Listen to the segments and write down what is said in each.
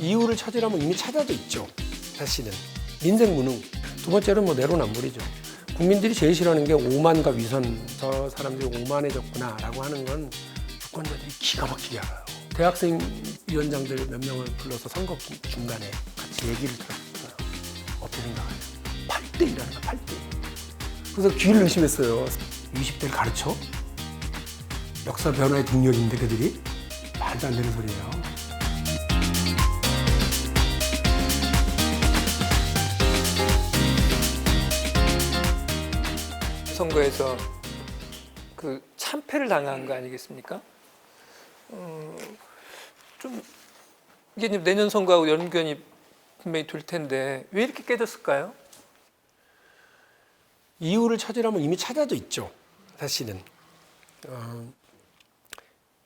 이유를 찾으려면 이미 찾아도 있죠. 사실은 민생 무능. 두 번째는 뭐 내로남불이죠. 국민들이 제일 싫어하는 게 오만과 위선. 저 사람들이 오만해졌구나라고 하는 건 유권자들이 기가 막히게 알아요. 대학생 위원장들 몇 명을 불러서 선거 중간에 같이 얘기를 들었어요. 어떻게 생각하냐? 8대1이라는 거야, 8대1. 그래서 귀를 의심했어요. 20대를 가르쳐? 역사 변화의 동력인데 그들이? 말도 안 되는 소리예요. 선거에서 그 참패를 당한 거 아니겠습니까? 좀 이게 이제 내년 선거하고 연관이 분명히 될 텐데 왜 이렇게 깨졌을까요? 이유를 찾으려면 이미 찾아도 있죠. 사실은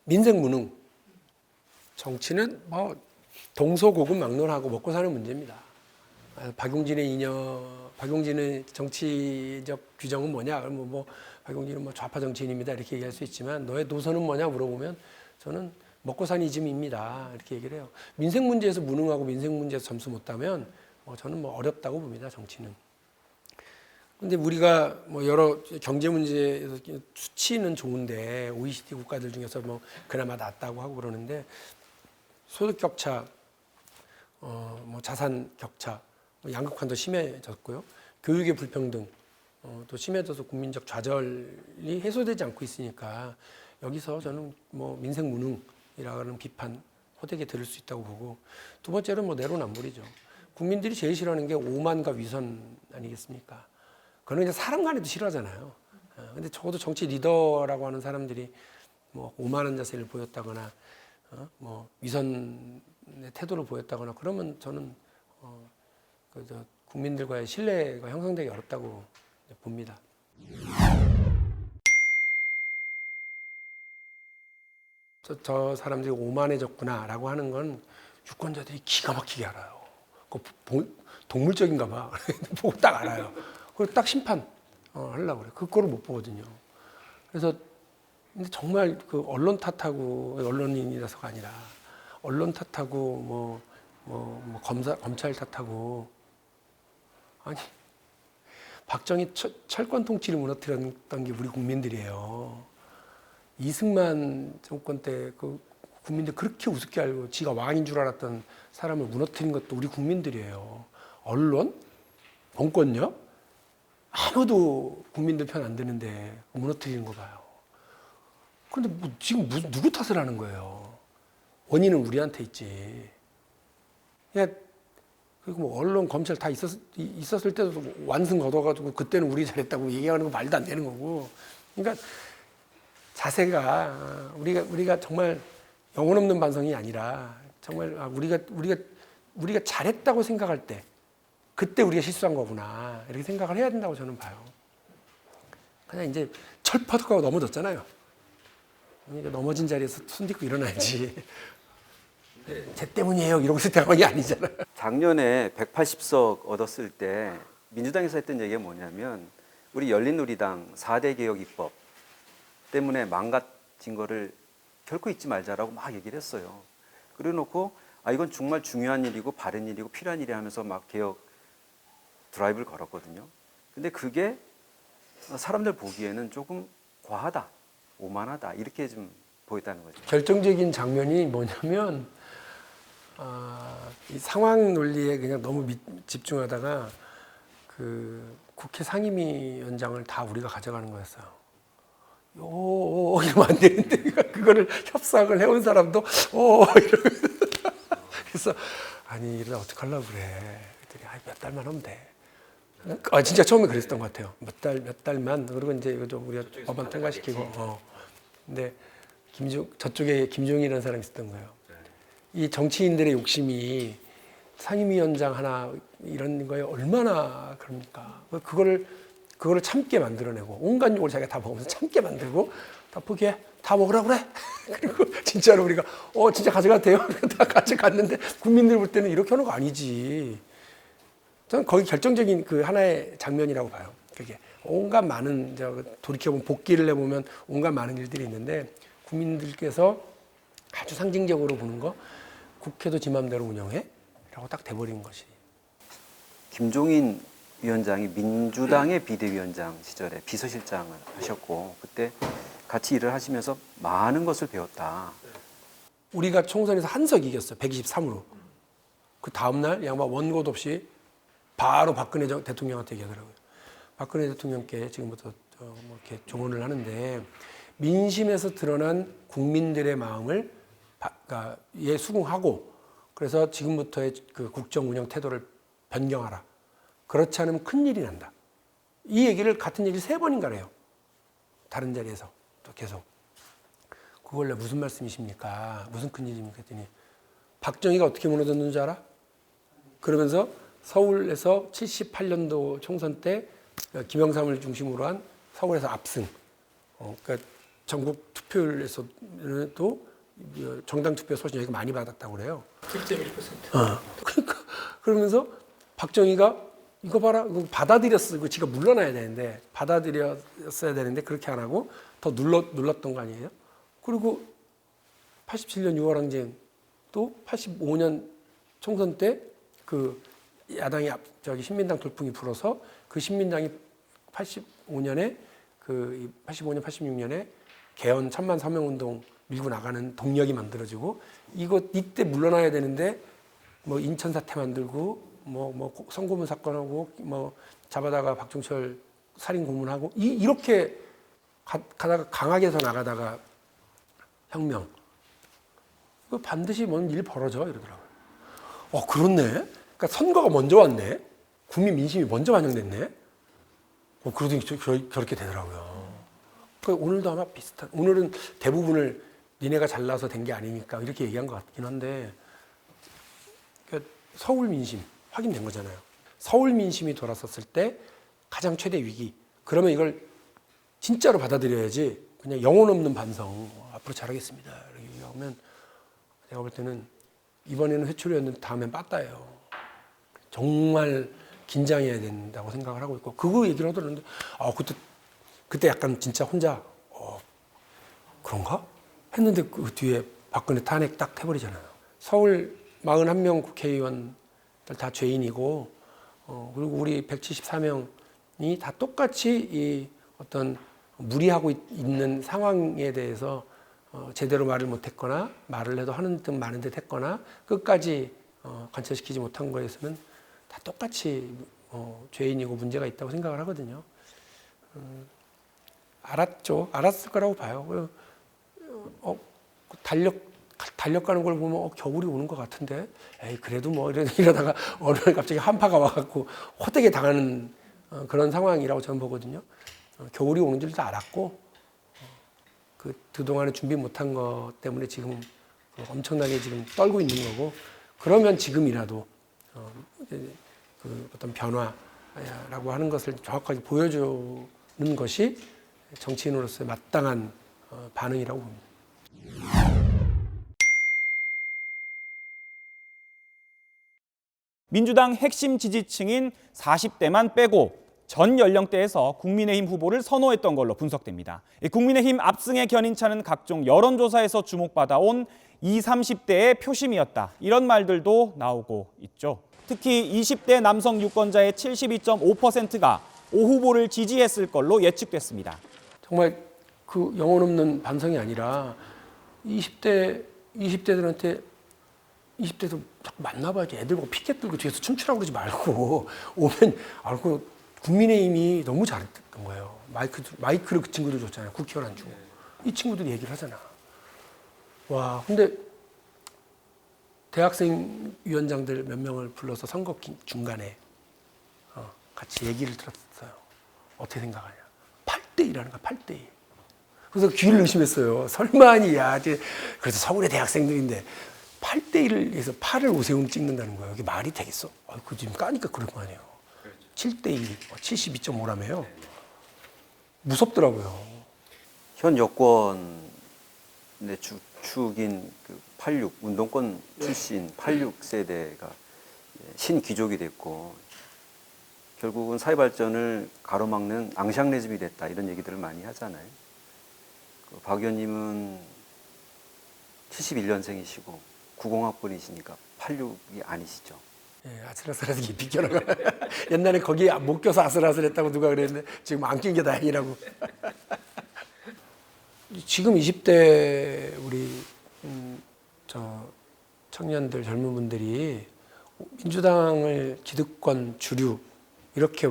민생 무능. 정치는 뭐 동서고금막론하고 먹고 사는 문제입니다. 박용진의 정치적 규정은 뭐냐? 그러면 뭐 박용진은 뭐 좌파 정치인입니다 이렇게 얘기할 수 있지만 너의 노선은 뭐냐 물어보면 저는 먹고 사는 이즘입니다 이렇게 얘기를 해요. 민생 문제에서 무능하고 민생 문제에서 점수 못 따면 저는 뭐 어렵다고 봅니다 정치는. 근데 우리가 뭐 여러 경제 문제에서 수치는 좋은데 OECD 국가들 중에서 뭐 그나마 낫다고 하고 그러는데 소득 격차, 뭐 자산 격차, 양극화도 심해졌고요. 교육의 불평등 또 심해져서 국민적 좌절이 해소되지 않고 있으니까 여기서 저는 뭐 민생 무능이라는 비판 호되게 들을 수 있다고 보고 두 번째는 뭐 내로남불이죠. 국민들이 제일 싫어하는 게 오만과 위선 아니겠습니까? 그건 이제 사람 간에도 싫어하잖아요. 근데 적어도 정치 리더라고 하는 사람들이 뭐 오만한 자세를 보였다거나 뭐 위선의 태도를 보였다거나 그러면 저는 국민들과의 신뢰가 형성되기 어렵다고 봅니다. 저 사람들이 오만해졌구나라고 하는 건 유권자들이 기가 막히게 알아요. 동물적인가 봐. 보고 딱 알아요. 그리고 딱 심판 하려고 그래. 그거를 못 보거든요. 그래서 근데 정말 그 언론 탓하고 언론인이라서가 아니라 언론 탓하고 검찰 탓하고 아니 박정희 철권 통치를 무너뜨렸던 게 우리 국민들이에요. 이승만 정권 때 그 국민들 그렇게 우습게 알고 지가 왕인 줄 알았던 사람을 무너뜨린 것도 우리 국민들이에요. 언론? 정권요? 아무도 국민들 편 안 드는데 무너뜨리는 거 봐요. 그런데 뭐 지금 누구 탓을 하는 거예요? 원인은 우리한테 있지. 그냥 그리고 뭐 언론, 검찰 다 있었을 때도 완승 거둬가지고 그때는 우리 잘했다고 얘기하는 거 말도 안 되는 거고. 그러니까 자세가 우리가 정말 영혼 없는 반성이 아니라 정말 우리가 잘했다고 생각할 때 그때 우리가 실수한 거구나 이렇게 생각을 해야 된다고 저는 봐요. 그냥 이제 철퍼덕하고 넘어졌잖아요. 그러니까 넘어진 자리에서 손 딛고 일어나야지. 쟤 때문이에요 이러고 있을 때가 아니잖아요. 작년에 180석 얻었을 때 민주당에서 했던 얘기가 뭐냐면 우리 열린우리당 4대 개혁 입법 때문에 망가진 거를 결코 잊지 말자라고 막 얘기를 했어요. 그래 놓고 이건 정말 중요한 일이고 바른 일이고 필요한 일이 하면서 막 개혁 드라이브를 걸었거든요. 근데 그게 사람들 보기에는 조금 과하다, 오만하다 이렇게 좀 보였다는 거죠. 결정적인 장면이 뭐냐면 이 상황 논리에 그냥 너무 집중하다가 그 국회 상임위원장을 다 우리가 가져가는 거였어요. 이러면 안 되는데 그거를 협상을 해온 사람도 이러면서 그래서 아니 이러다 어떡하려고 그래. 그랬더니 몇 달만 하면 돼. 진짜 처음에 그랬던 것 같아요. 몇 달만. 그리고 이제 이거 좀 우리가 법안 통과시키고. 근데 저쪽에 김종인이라는 사람이 있었던 거예요. 이 정치인들의 욕심이 상임위원장 하나 이런 거에 얼마나 그럽니까? 그거를 참게 만들어내고 온갖 욕을 자기가 다 먹으면서 참게 만들고 다 포기해. 다 먹으라 그래. 그리고 진짜로 우리가 진짜 가져가도 돼요? 다 가져갔는데 국민들 볼 때는 이렇게 하는 거 아니지. 저는 거기 결정적인 그 하나의 장면이라고 봐요. 그게 온갖 많은 돌이켜보면 복기를 해보면 온갖 많은 일들이 있는데 국민들께서 아주 상징적으로 보는 거 국회도 지 맘대로 운영해? 라고 딱 돼버린 것이. 김종인 위원장이 민주당의 비대위원장 시절에 비서실장을 하셨고 그때 같이 일을 하시면서 많은 것을 배웠다. 우리가 총선에서 한 석 이겼어요. 123으로. 그 다음날 양반 원고도 없이 바로 박근혜 대통령한테 얘기하더라고요. 박근혜 대통령께 지금부터 뭐 이렇게 조언을 하는데 민심에서 드러난 국민들의 마음을 예 수긍하고 그래서 지금부터의 그 국정 운영 태도를 변경하라. 그렇지 않으면 큰일이 난다. 이 얘기를 같은 얘기를 3번인가 해요. 다른 자리에서 또 계속. 그걸 내 무슨 말씀이십니까? 무슨 큰일입니까? 했더니 박정희가 어떻게 무너졌는 줄 알아? 그러면서 서울에서 78년도 총선 때 김영삼을 중심으로 한 서울에서 압승. 그러니까 전국 투표율에서도 정당 투표 소신 여기가 많이 받았다고 그래요. 1.1%. 그러니까 그러면서 박정희가 이거 봐라, 이거 받아들였어. 이거 지가 물러나야 되는데 받아들였어야 되는데 그렇게 안 하고 더 눌렀던 거 아니에요? 그리고 87년 6월 항쟁 또 85년 총선 때 그 야당이 신민당 돌풍이 불어서 그 신민당이 85년, 86년에 개헌 천만 서명운동 밀고 나가는 동력이 만들어지고 이때 물러나야 되는데 뭐 인천 사태 만들고 뭐 성고문 사건하고 뭐 잡아다가 박종철 살인 고문하고 이렇게 가다가 강하게 서 나가다가 혁명 이거 반드시 뭔 일 벌어져 이러더라고요. 그렇네. 그러니까 선거가 먼저 왔네. 국민 민심이 먼저 반영됐네. 그러더니 그렇게 되더라고요. 그러니까 오늘도 아마 비슷한. 오늘은 대부분을 니네가 잘나서 된 게 아니니까 이렇게 얘기한 것 같긴 한데 그러니까 서울 민심 확인된 거잖아요. 서울 민심이 돌아섰을 때 가장 최대 위기. 그러면 이걸 진짜로 받아들여야지 그냥 영혼 없는 반성. 앞으로 잘하겠습니다. 이렇게 얘기하면 제가 볼 때는 이번에는 회초리였는데 다음엔 빠따예요. 정말 긴장해야 된다고 생각을 하고 있고 그거 얘기를 하더라는데 그때 약간 진짜 혼자 그런가? 했는데 그 뒤에 박근혜 탄핵 딱 해버리잖아요. 서울 41명 국회의원들 다 죄인이고 그리고 우리 174명이 다 똑같이 이 어떤 무리하고 있는 상황에 대해서 제대로 말을 못했거나 말을 해도 하는 듯 마는 듯 했거나 끝까지 관철시키지 못한 거였으면 다 똑같이 죄인이고 문제가 있다고 생각을 하거든요. 알았을 거라고 봐요. 달려가는 걸 보면 겨울이 오는 것 같은데 에이 그래도 뭐 이러다가 어느 날 갑자기 한파가 와갖고 호되게 당하는 그런 상황이라고 저는 보거든요. 겨울이 오는 줄도 알았고 그동안에 준비 못한 것 때문에 지금 엄청나게 지금 떨고 있는 거고 그러면 지금이라도 그 어떤 변화라고 하는 것을 정확하게 보여주는 것이 정치인으로서의 마땅한 반응이라고 봅니다. 민주당 핵심 지지층인 40대만 빼고 전 연령대에서 국민의힘 후보를 선호했던 걸로 분석됩니다. 국민의힘 압승의 견인차는 각종 여론조사에서 주목받아온 20, 30대의 표심이었다. 이런 말들도 나오고 있죠. 특히 20대 남성 유권자의 72.5%가 오 후보를 지지했을 걸로 예측됐습니다. 정말 그 영혼 없는 반성이 아니라 20대들한테 20대도 자꾸 만나봐야지 애들 보고 피켓 들고 뒤에서 춤추라고 그러지 말고 오면 알고 국민의힘이 너무 잘했던 거예요. 마이크를 그 친구들 줬잖아요. 국회의원 안 주고. 이 친구들이 얘기를 하잖아. 와, 근데 대학생 위원장들 몇 명을 불러서 선거 중간에 같이 얘기를 들었어요. 어떻게 생각하냐. 8대1하는 거야, 8대1. 그래서 귀를 의심했어요. 설마 아니야. 그래서 서울의 대학생들인데 8대1을 해서 8을 오세훈 찍는다는 거예요. 이게 말이 되겠어? 그 지금 까니까 그럴 거 아니에요. 7대2, 72.5라며요. 무섭더라고요. 현 여권의 주축인 그 86 운동권 출신 86세대가 신귀족이 됐고 결국은 사회 발전을 가로막는 앙샹레즘이 됐다 이런 얘기들을 많이 하잖아요. 박 의원님은 71년생이시고 90학번이시니까 86이 아니시죠? 예, 아슬아슬하게 비껴나가. 옛날에 거기 못 껴서 아슬아슬했다고 누가 그랬는데 지금 안 낀 게 다행이라고. 지금 20대 우리 저 청년들 젊은 분들이 민주당을 기득권 주류 이렇게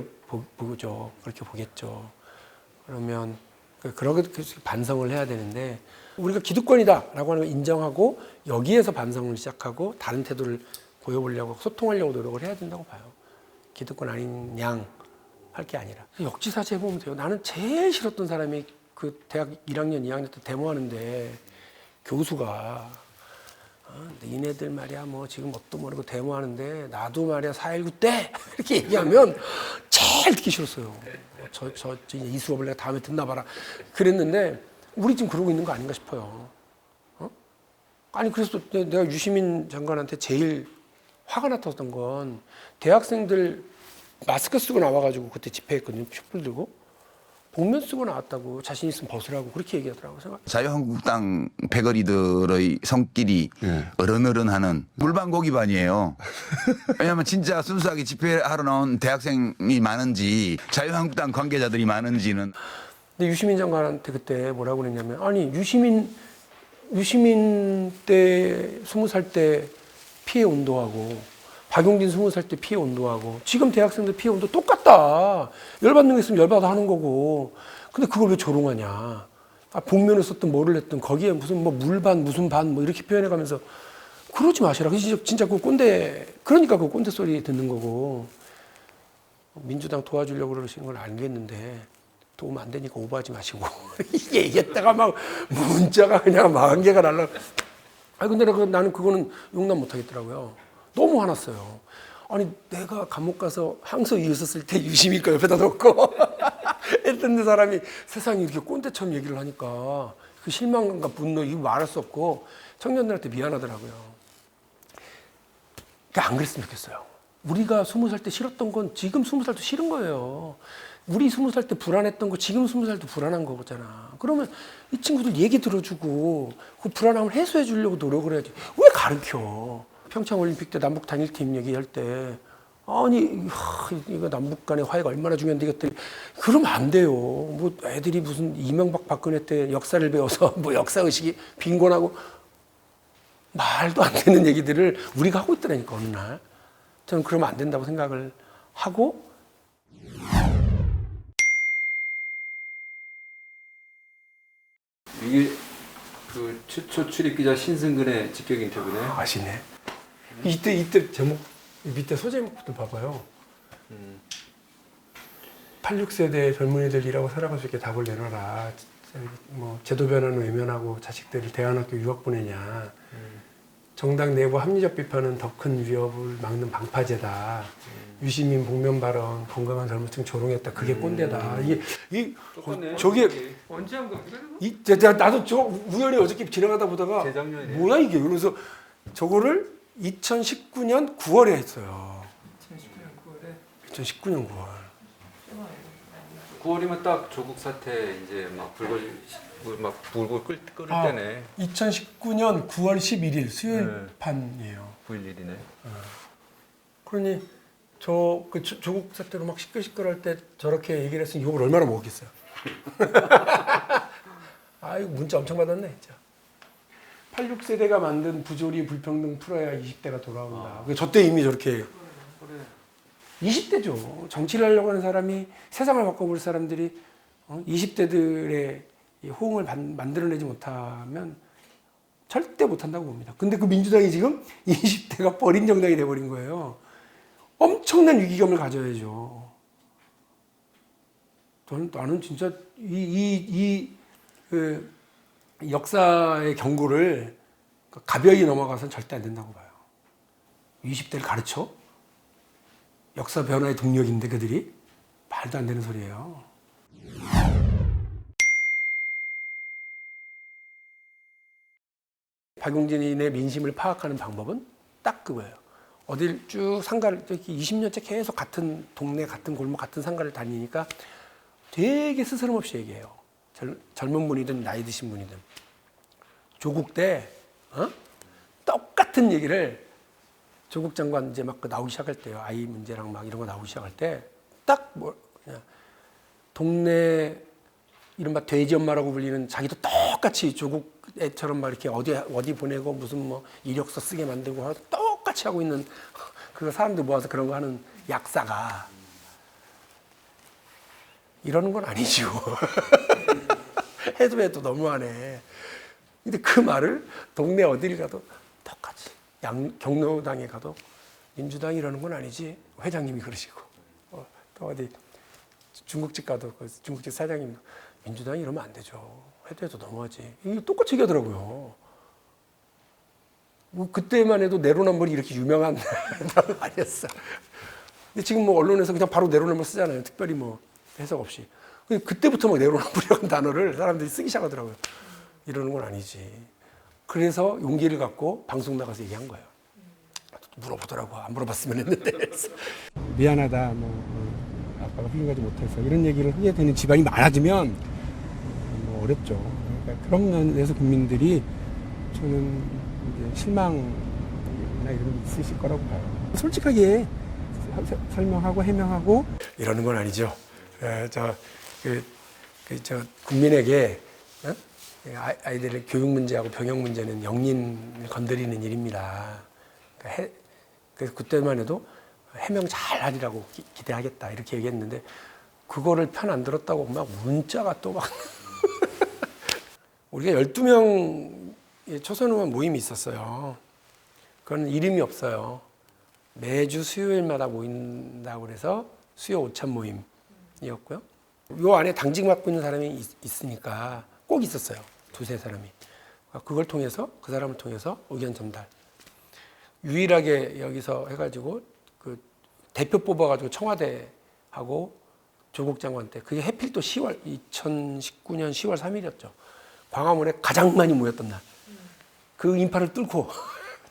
보죠. 그렇게 보겠죠. 그러면 그렇게 반성을 해야 되는데 우리가 기득권이다라고 하는 걸 인정하고 여기에서 반성을 시작하고 다른 태도를 보여보려고 소통하려고 노력을 해야 된다고 봐요. 기득권 아닌 양 할 게 아니라. 역지사지 해보면 돼요. 나는 제일 싫었던 사람이 그 대학 1학년, 2학년 때 데모하는데 교수가 니네들 말이야 뭐 지금 뭣도 모르고 데모하는데 나도 말이야 4.19 때 이렇게 얘기하면 제일 듣기 싫었어요. 저 이 수업을 내가 다음에 듣나 봐라 그랬는데 우리 지금 그러고 있는 거 아닌가 싶어요. 아니 그래서 내가 유시민 장관한테 제일 화가 났던 건 대학생들 마스크 쓰고 나와가지고 그때 집회했거든요. 촛불 들고 복면 쓰고 나왔다고 자신 있으면 벗으라고 그렇게 얘기하더라고요. 자유한국당 패거리들의 손길이 어른어른하는 물방고기반이에요. 왜냐하면 진짜 순수하게 집회하러 나온 대학생이 많은지 자유한국당 관계자들이 많은지는. 근데 유시민 장관한테 그때 뭐라고 그랬냐면 아니 유시민 때 20살 때 피해 온도하고 박용진 20살 때 피해 온도하고 지금 대학생들 피해 온도 똑같다. 열받는 게 있으면 열받아 하는 거고. 근데 그걸 왜 조롱하냐. 복면을 썼든 뭐를 했든 거기에 무슨 뭐 물반 무슨 반 뭐 이렇게 표현해가면서 그러지 마시라. 진짜 그 꼰대 그러니까 그 꼰대 소리 듣는 거고. 민주당 도와주려고 그러시는 걸 알겠는데 도움 안 되니까 오버하지 마시고 이게 얘기했다가 막 문자가 그냥 40개가 날라. 근데 나는 그거는 용납 못 하겠더라고요. 너무 화났어요. 아니 내가 감옥 가서 항소 이유 썼을 때 유시민 거 옆에다 놓고 했던 사람이 세상에 이렇게 꼰대처럼 얘기를 하니까 그 실망감과 분노 이거 말할 수 없고 청년들한테 미안하더라고요. 그러니까 안 그랬으면 좋겠어요. 우리가 20살 때 싫었던 건 지금 20살도 싫은 거예요. 우리 20살 때 불안했던 거 지금 20살도 불안한 거잖아. 그러면 이 친구들 얘기 들어주고 그 불안함을 해소해 주려고 노력을 해야지. 왜 가르쳐? 평창올림픽 때 남북 단일팀 얘기할 때 아니 이거 남북 간의 화해가 얼마나 중요한데 이것들 그러면 안 돼요. 뭐 애들이 무슨 이명박 박근혜 때 역사를 배워서 뭐 역사의식이 빈곤하고 말도 안 되는 얘기들을 우리가 하고 있더라니까 어느 날. 저는 그러면 안 된다고 생각을 하고 이게 그 최초 출입 기자 신승근의 직격 인터뷰네. 아시네. 이때 제목 밑에 소제목들 봐봐요. 86세대 젊은이들이라고 살아갈 수 있게 답을 내놔라. 뭐 제도 변화는 외면하고 자식들을 대안학교 유학 보내냐. 정당 내부 합리적 비판은 더 큰 위협을 막는 방파제다. 유시민 복면 발언 건강한 젊은층 조롱했다. 그게 꼰대다. 저게 언제 한 겁니까? 나도 저 우연히 어저께 지나가다 보다가 재작년이네요. 뭐야 이게 그래서 저거를 2019년 9월에 했어요. 2019년 9월. 9월이면 딱 조국 사태 이제 막 불걸 끓을 때네. 2019년 9월 11일 수요일 네. 판이에요. 9.11이네. 그러니 조국 사태로 막 시끌시끌할 때 저렇게 얘기를 했으니 욕을 얼마나 먹었겠어요. 아이고 문자 엄청 받았네 진짜. 86세대가 만든 부조리 불평등 풀어야 20대가 돌아온다. 저 때 이미 저렇게 20대죠. 정치를 하려고 하는 사람이 세상을 바꿔볼 사람들이 20대들의 호응을 만들어내지 못하면 절대 못한다고 봅니다. 근데 그 민주당이 지금 20대가 버린 정당이 돼버린 거예요. 엄청난 위기감을 가져야죠. 나는 진짜 그 역사의 경고를 가벼이 넘어가서는 절대 안 된다고 봐요. 20대를 가르쳐? 역사 변화의 동력인데 그들이? 말도 안 되는 소리예요. 박용진의 민심을 파악하는 방법은 딱 그거예요. 어딜 쭉 상가를 20년째 계속 같은 동네, 같은 골목, 같은 상가를 다니니까 되게 스스럼 없이 얘기해요. 젊은 분이든 나이 드신 분이든. 조국 때 똑같은 똑같은 얘기를 조국 장관 이제 막 나오기 시작할 때요. 아이 문제랑 막 이런 거 나오기 시작할 때 딱 뭐 그냥 동네 이른바 돼지 엄마라고 불리는 자기도 똑같이 조국 애처럼 막 이렇게 어디 보내고 무슨 뭐 이력서 쓰게 만들고 하고 똑같이 하고 있는 그 사람들 모아서 그런 거 하는 약사가 이러는 건 아니죠. 해도 너무하네. 근데 그 말을 동네 어디를 가도 똑같이 경로당에 가도 민주당이 이러는 건 아니지. 회장님이 그러시고 또 어디 중국집 가도 그 중국집 사장님 민주당이 이러면 안 되죠. 해도 너무하지. 이게 똑같이 얘기하더라고요. 뭐 그때만 해도 내로남불이 이렇게 유명한 단어 아니었어. 근데 지금 뭐 언론에서 그냥 바로 내로남불 쓰잖아요. 특별히 뭐 해석 없이. 그때부터 막 내로남불이라는 단어를 사람들이 쓰기 시작하더라고요. 이러는 건 아니지. 그래서 용기를 갖고 방송 나가서 얘기한 거예요. 물어보더라고. 안 물어봤으면 했는데. 미안하다, 아빠가 훌륭하지 못해서 이런 얘기를 하게 되는 집안이 많아지면 뭐 어렵죠. 그러니까 그런 면에서 국민들이 저는 이제 실망이나 이런 게 있으실 거라고 봐요. 솔직하게 설명하고 해명하고 이러는 건 아니죠. 국민에게 아이들의 교육 문제하고 병역 문제는 영린을 건드리는 일입니다. 그래서 그때만 해도 해명 잘 하리라고 기대하겠다 이렇게 얘기했는데 그거를 편 안 들었다고 막 문자가 또 막 우리가 12명의 초선의원 모임이 있었어요. 그건 이름이 없어요. 매주 수요일마다 모인다고 그래서 수요 오찬 모임이었고요. 요 안에 당직 맡고 있는 사람이 있으니까 꼭 있었어요. 두세 사람이. 그걸 통해서 그 사람을 통해서 의견 전달. 유일하게 여기서 해가지고 그 대표 뽑아가지고 청와대하고 조국 장관 때 그게 해필 또 2019년 10월 3일이었죠. 광화문에 가장 많이 모였던 날. 그 인파를 뚫고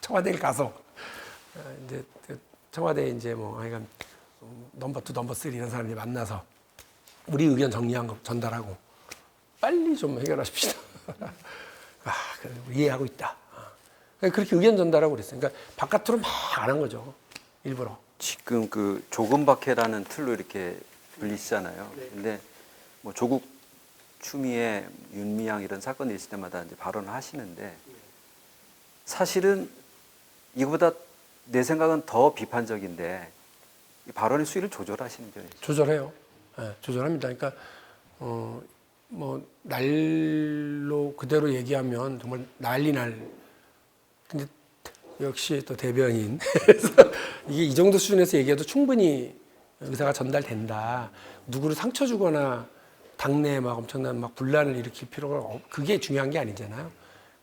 청와대에 가서 이제 청와대에 이제 뭐 하여간 넘버 2, 넘버 3 이런 사람들이 만나서 우리 의견 정리한 거 전달하고 빨리 좀 해결하십시다. 그래, 이해하고 있다. 그렇게 의견 전달하고 그랬어요. 그러니까 바깥으로 막 안 한 거죠. 일부러. 지금 그 조금박해라는 틀로 이렇게 불리시잖아요. 근데 뭐 조국 추미애 윤미향 이런 사건이 있을 때마다 이제 발언을 하시는데 사실은 이거보다 내 생각은 더 비판적인데 이 발언의 수위를 조절하시는 편이죠. 조절해요. 네, 조절합니다. 그러니까 뭐 날로 그대로 얘기하면 정말 난리 날. 근데 역시 또 대변인. 그래서 이게 이 정도 수준에서 얘기해도 충분히 의사가 전달된다. 누구를 상처 주거나 당내에 막 엄청난 막 분란을 일으킬 필요가 그게 중요한 게 아니잖아요.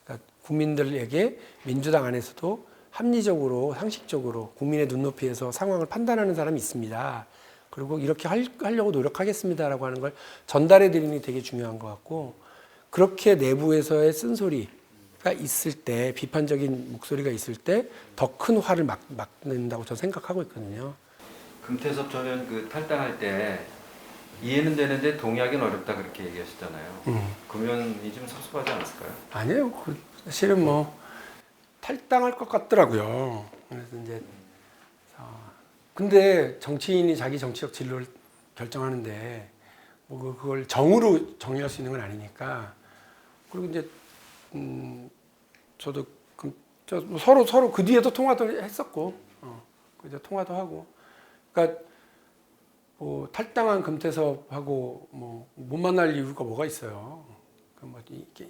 그러니까 국민들에게 민주당 안에서도 합리적으로 상식적으로 국민의 눈높이에서 상황을 판단하는 사람이 있습니다. 그리고 이렇게 하려고 노력하겠습니다라고 하는 걸 전달해 드리는 게 되게 중요한 것 같고 그렇게 내부에서의 쓴소리가 있을 때 비판적인 목소리가 있을 때 더 큰 화를 막는다고 저는 생각하고 있거든요. 금태섭 전 의원 그 탈당할 때 이해는 되는데 동의하기는 어렵다 그렇게 얘기하셨잖아요. 그러면 좀 섭섭하지 않았을까요? 아니에요. 사실은 뭐 탈당할 것 같더라고요. 그래서 이제 근데 정치인이 자기 정치적 진로를 결정하는데 뭐 그걸 정으로 정의할 수 있는 건 아니니까 그리고 이제 저도 서로 그 뒤에도 통화도 했었고 이제 통화도 하고 그러니까 뭐 탈당한 금태섭하고 뭐 못 만날 이유가 뭐가 있어요. 뭐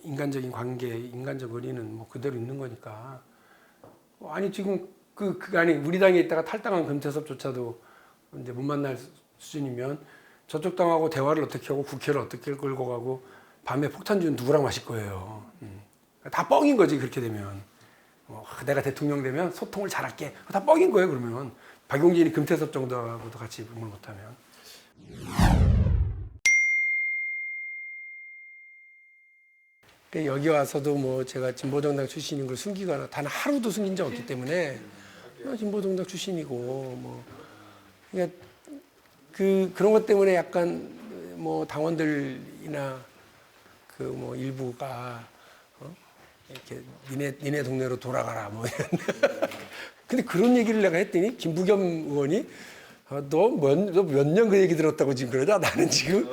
인간적인 관계, 인간적 의리는 뭐 그대로 있는 거니까. 아니 지금 아니 우리 당에 있다가 탈당한 금태섭조차도 이제 못 만날 수준이면 저쪽 당하고 대화를 어떻게 하고 국회를 어떻게 끌고 가고 밤에 폭탄주는 누구랑 마실 거예요. 다 뻥인 거지 그렇게 되면. 내가 대통령 되면 소통을 잘할게. 다 뻥인 거예요 그러면. 박용진이 금태섭 정도하고도 같이 공부를 못하면. 여기 와서도 뭐 제가 진보정당 출신인 걸 숨기거나 단 하루도 숨긴 적 없기 때문에 진보정당 출신이고 뭐 그러니까 그런 것 때문에 약간 뭐 당원들이나 그 뭐 일부가 이렇게 니네 동네로 돌아가라 뭐 이런. 근데 그런 얘기를 내가 했더니 김부겸 의원이 너 몇 년 그 얘기 들었다고 지금 그러냐? 나는 지금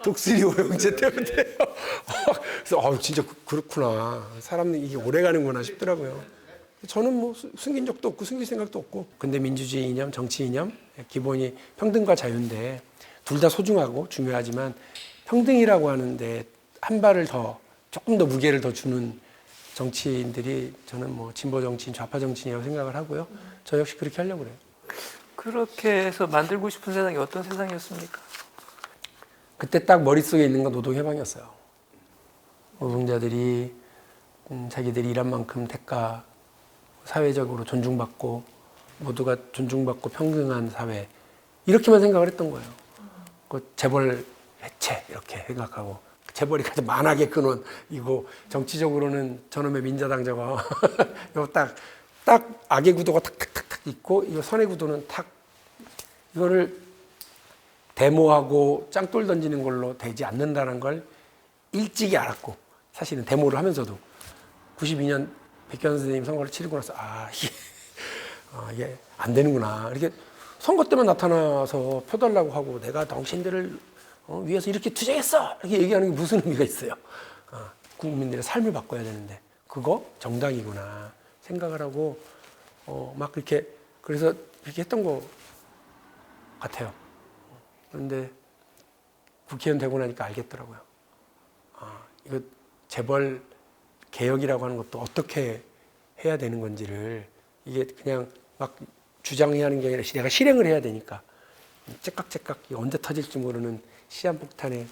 독수리 오형제 때문에. 그래서 진짜 그렇구나. 사람은 이게 오래 가는구나 싶더라고요. 저는 뭐 숨긴 적도 없고 숨길 생각도 없고. 근데 민주주의 이념, 정치 이념 기본이 평등과 자유인데 둘 다 소중하고 중요하지만 평등이라고 하는데 한 발을 더 조금 더 무게를 더 주는 정치인들이 저는 뭐 진보 정치인, 좌파 정치인이라고 생각을 하고요. 저 역시 그렇게 하려고 그래요. 그렇게 해서 만들고 싶은 세상이 어떤 세상이었습니까? 그때 딱 머릿속에 있는 건 노동해방이었어요. 노동자들이 자기들이 일한 만큼 대가 사회적으로 존중받고 모두가 존중받고 평등한 사회 이렇게만 생각을 했던 거예요. 그 재벌 해체 이렇게 생각하고 재벌이 가장 만하게 끊은 이거 정치적으로는 저놈의 민자당 저거 이거 딱 악의 구도가 탁탁탁탁 있고 이거 선의 구도는 탁 이거를 데모하고 짱돌 던지는 걸로 되지 않는다는 걸 일찍이 알았고 사실은 데모를 하면서도 92년 백현 선생님 선거를 치르고 나서 이게 안 되는구나 이렇게 선거 때만 나타나서 펴달라고 하고 내가 당신들을 위해서 이렇게 투쟁했어 이렇게 얘기하는 게 무슨 의미가 있어요. 국민들의 삶을 바꿔야 되는데 그거 정당이구나 생각을 하고 막 이렇게 그래서 이렇게 했던 것 같아요. 그런데 국회의원 되고 나니까 알겠더라고요. 이거 재벌 개혁이라고 하는 것도 어떻게 해야 되는 건지를 이게 그냥 막 주장해야 하는 게 아니라 내가 실행을 해야 되니까 째깍째깍 언제 터질지 모르는 시한폭탄에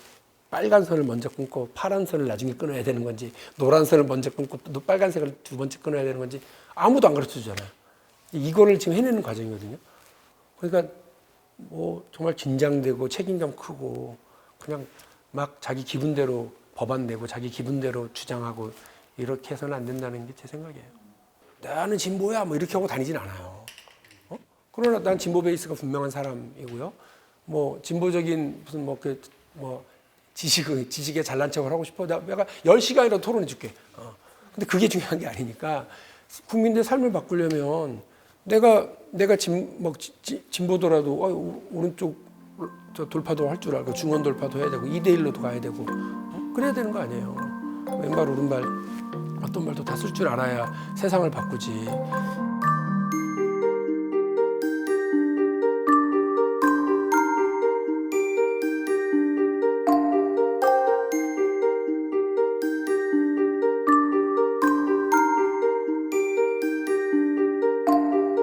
빨간 선을 먼저 끊고 파란 선을 나중에 끊어야 되는 건지 노란 선을 먼저 끊고 또 빨간색을 두 번째 끊어야 되는 건지 아무도 안 가르쳐 주잖아요. 이거를 지금 해내는 과정이거든요. 그러니까 뭐 정말 긴장되고 책임감 크고 그냥 막 자기 기분대로 법안 내고 자기 기분대로 주장하고 이렇게 해서는 안 된다는 게 제 생각이에요. 나는 진보야 뭐 이렇게 하고 다니진 않아요. 그러나 난 진보 베이스가 분명한 사람이고요. 뭐 진보적인 무슨 지식에 잘난 척을 하고 싶어. 내가 10시간이라도 토론해 줄게. 근데 그게 중요한 게 아니니까 국민들의 삶을 바꾸려면 내가 진보더라도 오른쪽 저 돌파도 할 줄 알고 중원 돌파도 해야 되고 2대1로도 가야 되고 그래야 되는 거 아니에요. 왼발 오른발 어떤 발도 다 쓸 줄 알아야 세상을 바꾸지.